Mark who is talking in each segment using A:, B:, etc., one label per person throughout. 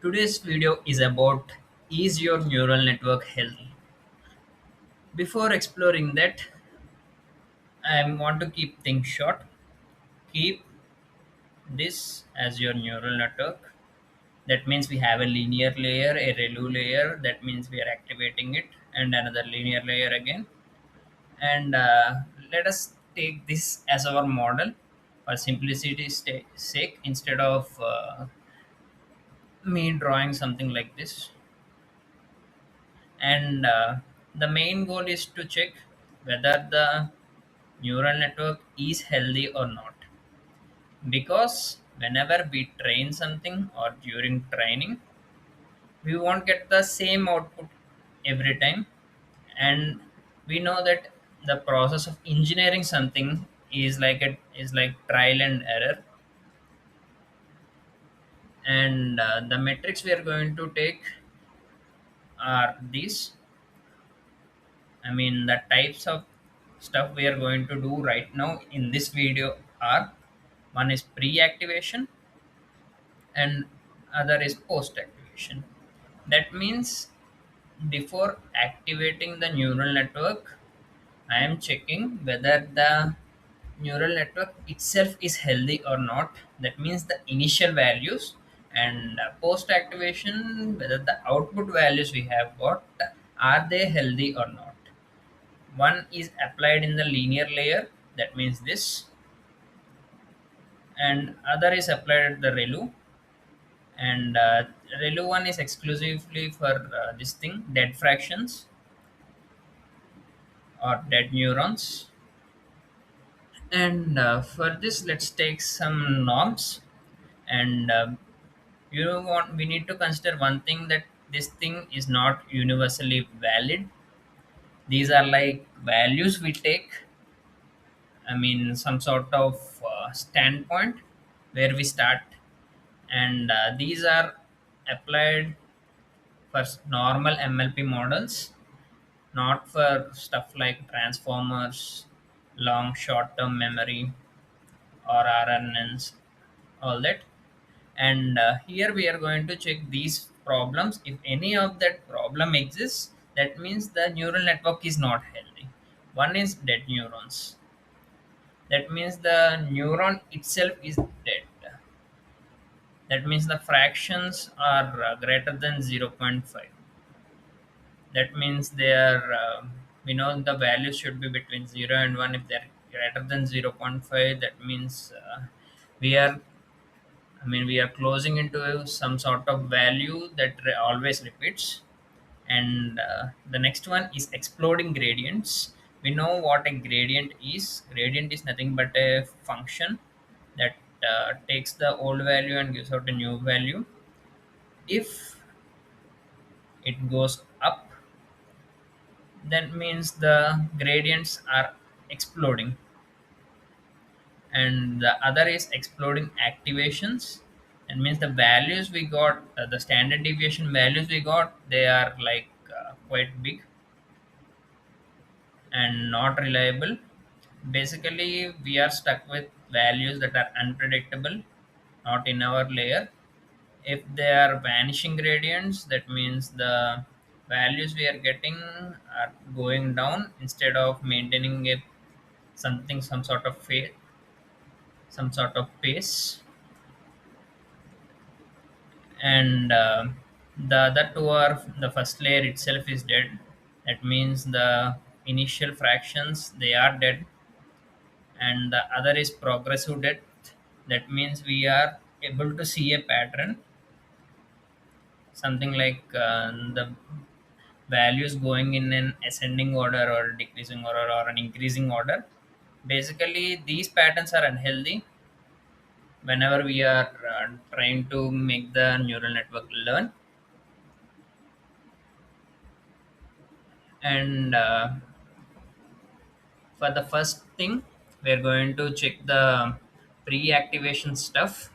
A: Today's video is about, is your neural network healthy? Before exploring that, I want to keep things short. Keep this as your neural network. That means we have a linear layer, a ReLU layer. That means we are activating it, and another linear layer again. And let us take this as our model for simplicity's sake, instead of me drawing something like this. And the main goal is to check whether the neural network is healthy or not, because whenever we train something or during training, we won't get the same output every time. And we know that the process of engineering something is like trial and error. And the metrics we are going to take are these. I mean, the types of stuff we are going to do right now in this video are: one is pre-activation and other is post-activation. That means before activating the neural network, I am checking whether the neural network itself is healthy or not. That means the initial values. And post-activation, whether the output values we have got, are they healthy or not. One is applied in the linear layer, that means this, and other is applied at the ReLU. And ReLU one is exclusively for this thing, dead fractions or dead neurons. And for this, let's take some norms. And we need to consider one thing, that this thing is not universally valid. These are like values we take, I mean, some sort of standpoint where we start. And these are applied for normal MLP models, not for stuff like transformers, long short term memory, or RNNs, all that. And here we are going to check these problems. If any of that problem exists, that means the neural network is not healthy. One is dead neurons. That means the neuron itself is dead. That means the fractions are greater than zero point 0.5. That means they are, we know the value should be between 0 and 1. If they're greater than zero point 0.5, that means we are, I mean, we are closing into some sort of value that always repeats. And the next one is exploding gradients. We know what a gradient is. Gradient is nothing but a function that takes the old value and gives out a new value. If it goes up, that means the gradients are exploding. And the other is exploding activations. That means the values we got, the standard deviation values we got, they are like quite big and not reliable. Basically, we are stuck with values that are unpredictable, not in our layer. If they are vanishing gradients, that means the values we are getting are going down instead of maintaining a something, some sort of pace. And the other two are, the first layer itself is dead. That means the initial fractions, they are dead. And the other is progressive depth. That means we are able to see a pattern, something like the values going in an ascending order or decreasing order or an increasing order. Basically, these patterns are unhealthy whenever we are trying to make the neural network learn. And for the first thing, we're going to check the pre-activation stuff.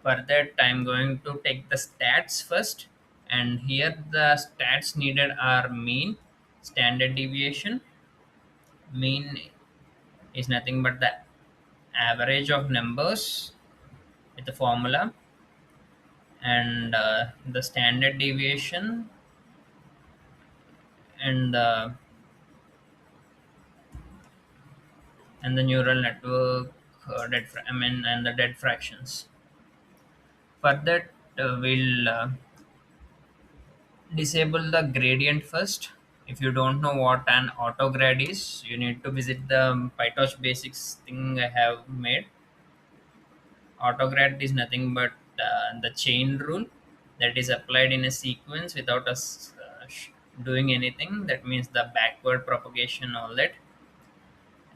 A: For that, I'm going to take the stats first. And here the stats needed are mean, standard deviation. Mean is nothing but the average of numbers with the formula. and the standard deviation and the neural network and the dead fractions. For that, we'll disable the gradient first. If you don't know what an autograd is, you need to visit the PyTorch basics thing I have made. Autograd is nothing but the chain rule that is applied in a sequence without us doing anything. That means the backward propagation, all that.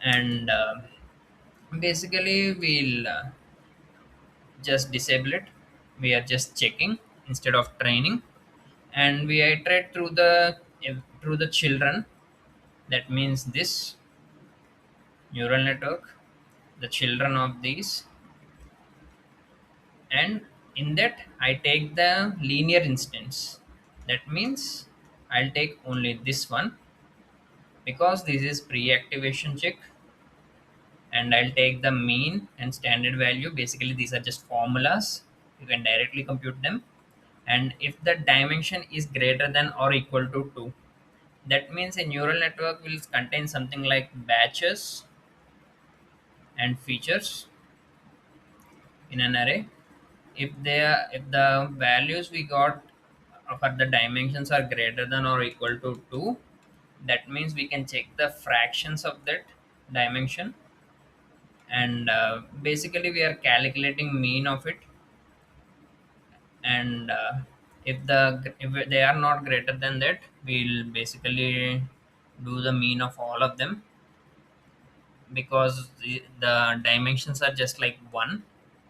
A: And basically, we'll just disable it. We are just checking instead of training, and we iterate through the children. That means this neural network, the children of these, and in that I take the linear instance. That means I'll take only this one because this is pre-activation check, and I'll take the mean and standard value. Basically, these are just formulas. You can directly compute them. And if the dimension is greater than or equal to 2, that means a neural network will contain something like batches and features in an array. If the values we got for the dimensions are greater than or equal to 2, that means we can check the fractions of that dimension, and basically we are calculating mean of it. And if they are not greater than that, we'll basically do the mean of all of them, because the dimensions are just like 1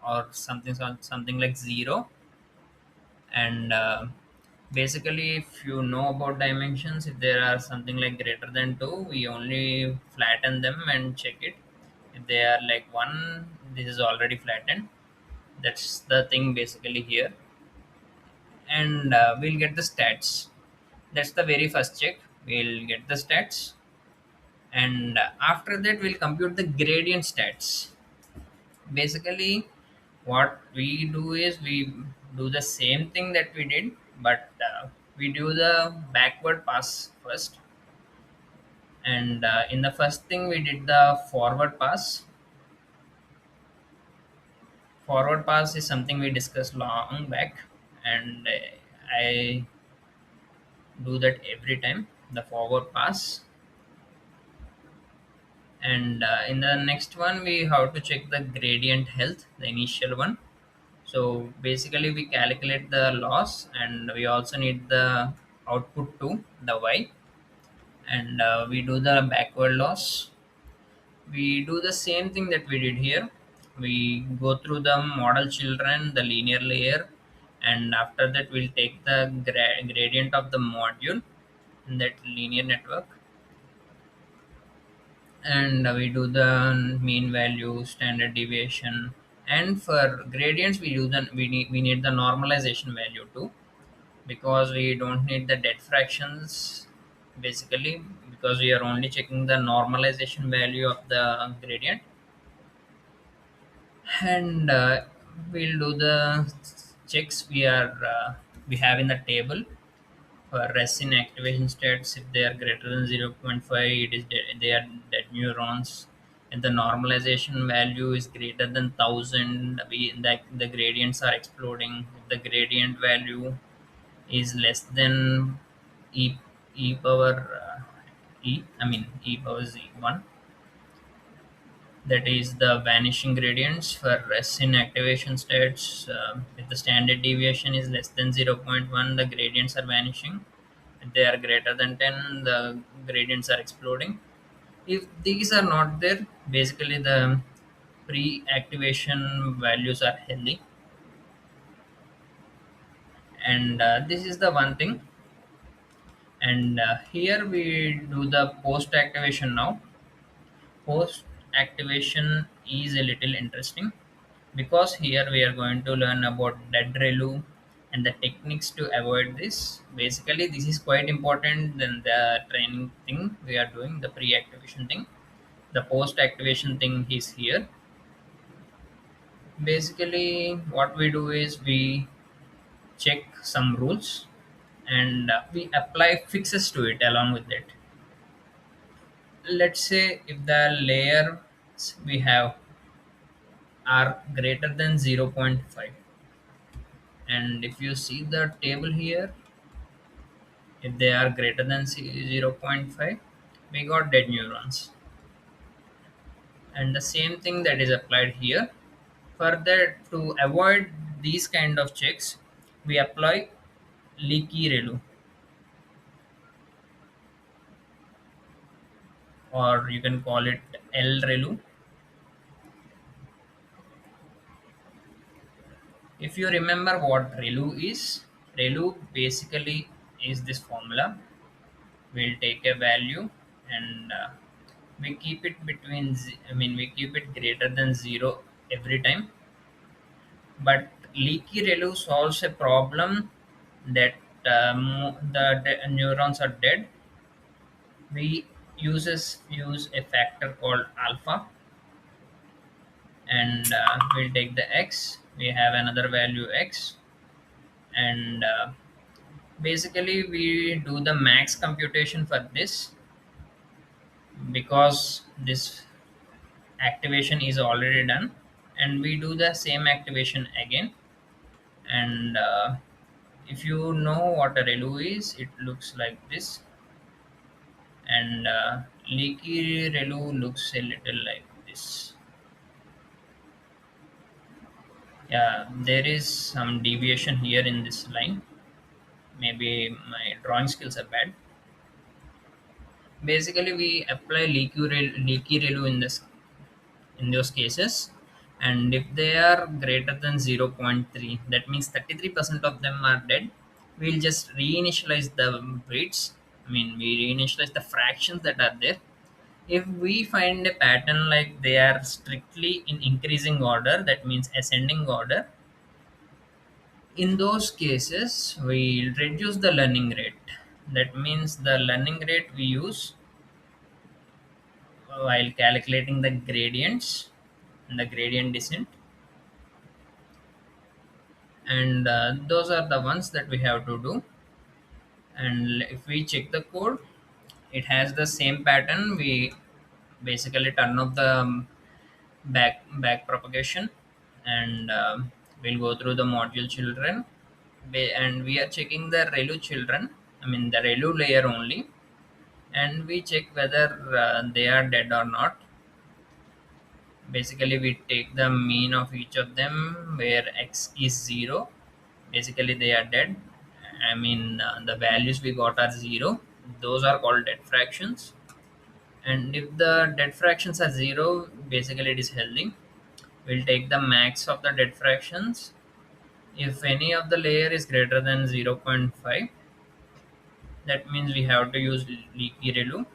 A: or something like 0. And basically, if you know about dimensions, if there are something like greater than 2, we only flatten them and check it. If they are like 1, this is already flattened. That's the thing basically here. And we'll get the stats. That's the very first check. We'll get the stats, and after that we'll compute the gradient stats. Basically, what we do is we do the same thing that we did, but we do the backward pass first. And in the first thing we did the forward pass. Forward pass is something we discussed long back, and I do that every time, the forward pass. And in the next one we have to check the gradient health, the initial one. So basically we calculate the loss, and we also need the output to the y. And we do the backward loss. We do the same thing that we did here. We go through the model children, the linear layer, and after that we'll take the gradient of the module in that linear network. And we do the mean value, standard deviation. And for gradients we need the normalization value too, because we don't need the dead fractions, basically, because we are only checking the normalization value of the gradient. And we'll do the checks we have in the table. For resin activation states, if they are greater than zero point 0.5, they are dead neurons. And the normalization value is greater than 1000, the gradients are exploding. If the gradient value is less than e e power e power z1, that is the vanishing gradients. For resin activation states, if the standard deviation is less than zero point 0.1, the gradients are vanishing. If they are greater than 10, the gradients are exploding. If these are not there, basically the pre-activation values are healthy. And this is the one thing. And here we do the post-activation now. Post-activation is a little interesting, because here we are going to learn about dead ReLU and the techniques to avoid this. Basically, this is quite important than the training thing we are doing, the pre-activation thing. The post-activation thing is here. Basically, what we do is we check some rules, and we apply fixes to it along with it. Let's say if the layers we have are greater than zero point 0.5, and if you see the table here, if they are greater than zero point 0.5, we got dead neurons. And the same thing that is applied here. Further, to avoid these kind of checks, we apply LeakyReLU, or you can call it LReLU. If you remember what ReLU is, ReLU basically is this formula. We'll take a value, and we keep it between, we keep it greater than 0 every time. But LeakyReLU solves a problem that the neurons are dead. We use a factor called alpha, and we'll take the x. We have another value x, and basically we do the max computation for this, because this activation is already done, and we do the same activation again. And if you know what a ReLU is, it looks like this, and leaky ReLU looks a little like this. Yeah, there is some deviation here in this line. Maybe my drawing skills are bad. Basically, we apply leaky ReLU in those cases, and if they are greater than zero point 0.3, that means 33% of them are dead. We'll just reinitialize the weights. We reinitialize the fractions that are there. If we find a pattern like they are strictly in increasing order, that means ascending order, in those cases we'll reduce the learning rate. That means the learning rate we use while calculating the gradients and the gradient descent, and those are the ones that we have to do. And if we check the code, it has the same pattern. We basically turn off the back propagation, and we'll go through the module children. And we are checking the ReLU children, the ReLU layer only, and we check whether they are dead or not. Basically, we take the mean of each of them where x is 0. Basically, they are dead. The values we got are 0. Those are called dead fractions. And if the dead fractions are 0, basically it is healthy. We'll take the max of the dead fractions. If any of the layer is greater than zero point 0.5, that means we have to use leaky ReLU.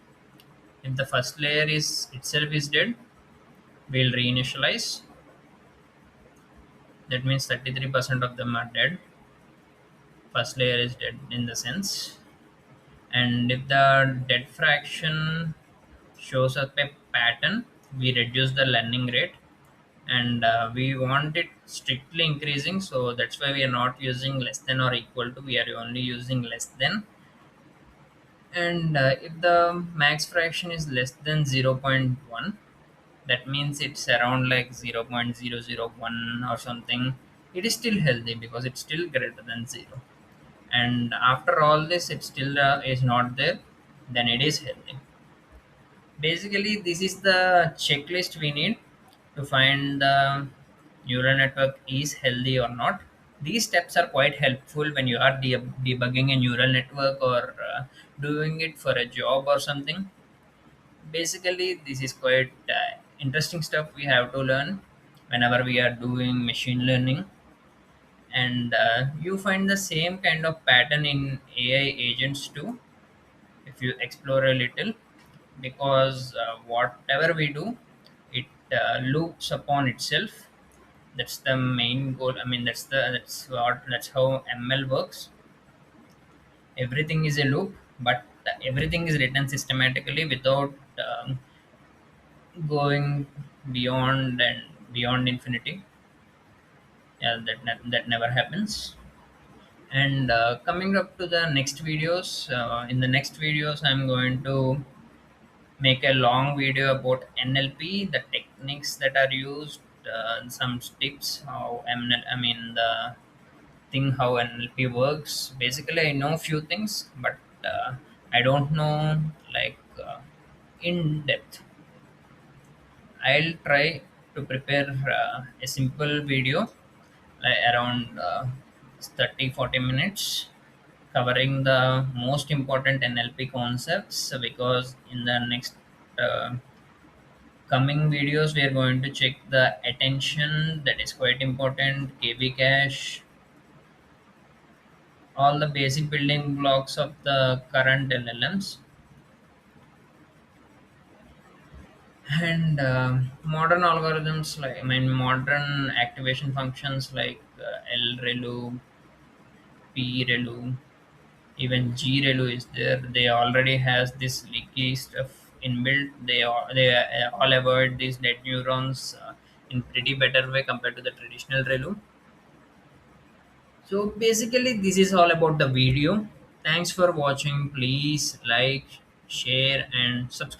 A: If the first layer is itself is dead, we'll reinitialize. That means 33% of them are dead. First layer is dead in the sense. And if the dead fraction shows up a pattern, we reduce the learning rate, and we want it strictly increasing, so that's why we are not using less than or equal to, we are only using less than. And if the max fraction is less than zero point 0.1, that means it's around like 0.001 or something, it is still healthy because it's still greater than 0. And after all this it still is not there, then it is healthy. Basically, this is the checklist we need to find the neural network is healthy or not. These steps are quite helpful when you are debugging a neural network, or doing it for a job or something. Basically, this is quite interesting stuff we have to learn whenever we are doing machine learning. And you find the same kind of pattern in AI agents too, if you explore a little, because whatever we do, it loops upon itself. That's the main goal. That's how ML works. Everything is a loop, but everything is written systematically without going beyond and beyond infinity. Yeah, that never happens. And coming up to the next videos, in the next videos I'm going to make a long video about NLP, the techniques that are used, some tips how ML, I mean the thing how NLP works. Basically, I know few things, but I don't know like in depth. I'll try to prepare a simple video like around 30-40 minutes covering the most important NLP concepts, because in the next uh, coming videos we are going to check the attention, that is quite important, kb cache, all the basic building blocks of the current LLMs, and modern algorithms like, I mean, modern activation functions like LReLU, PReLU, even GReLU is there. They already has this leaky stuff inbuilt. They all avoid these dead neurons in pretty better way compared to the traditional ReLU. So basically, this is all about the video. Thanks for watching. Please like, share, and subscribe.